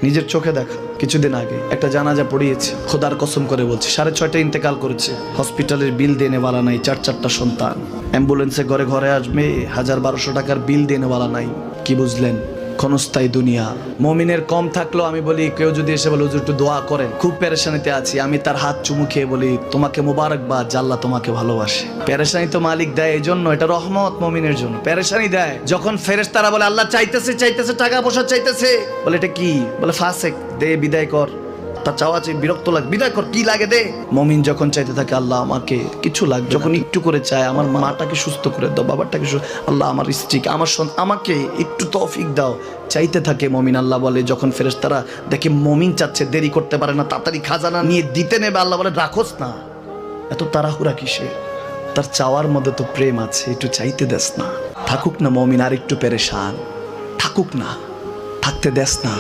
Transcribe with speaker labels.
Speaker 1: নিজের চোখে দেখা কিছুদিন আগে একটা জানাজা পড়িয়েছে, খোদার কসম করে বলছে 6:30 ইন্তেকাল করেছে। হসপিটালের বিল দেনেওয়ালা নাই, 4 সন্তান। অ্যাম্বুলেন্সে ঘরে ঘরে আসবে, 1000-1200 টাকার বিল দেনেওয়ালা নাই। কি বুঝলেন? ক্ষণস্থায়ী দুনিয়া। মমিনের কম থাকলেও আমি বলি, কেউ যদি এসে বলে হুজুর একটু দোয়া করেন, খুব পেরেশানিতে আছি, আমি তার হাত চুমু খেয়ে বলি তোমাকে মোবারকবাদ, আল্লাহ তোমাকে ভালোবাসে। পেরেশানি তো মালিক দেয়, এই জন্য এটা রহমত মমিনের জন্য। পেরেশানি দেয় যখন ফেরেশতারা বলে আল্লাহ চাইতেছে টাকা পয়সা চাইতেছে, বলে এটা কি? বলে ফাসেক, দে বিদায় কর। তার চাওয়া চেয়ে বিরক্ত লাগে, বিদায় কর, কি লাগে দে। মমিন যখন চাইতে থাকে আল্লাহ আমাকে কিছু লাগবে, যখন একটু করে চায় আমার মাটাকে সুস্থ করে দাও, বাবাটাকে আল্লাহ আমার স্ত্রীকে, আমার আমাকে একটু তৌফিক দাও, চাইতে থাকে মমিন। আল্লাহ বলে যখন ফেরেশতারা দেখে মমিন চাচ্ছে, দেরি করতে পারে না, তাড়াতাড়ি খাজানা নিয়ে দিতে নেবে, আল্লাহ বলে রাখোস না, এত তাড়াহুড়া কিসে? তার চাওয়ার মধ্যে তো প্রেম আছে, একটু চাইতে দেস না। থাকুক না মমিন আর একটু পেরেশান, থাকুক না, থাকতে দেস না।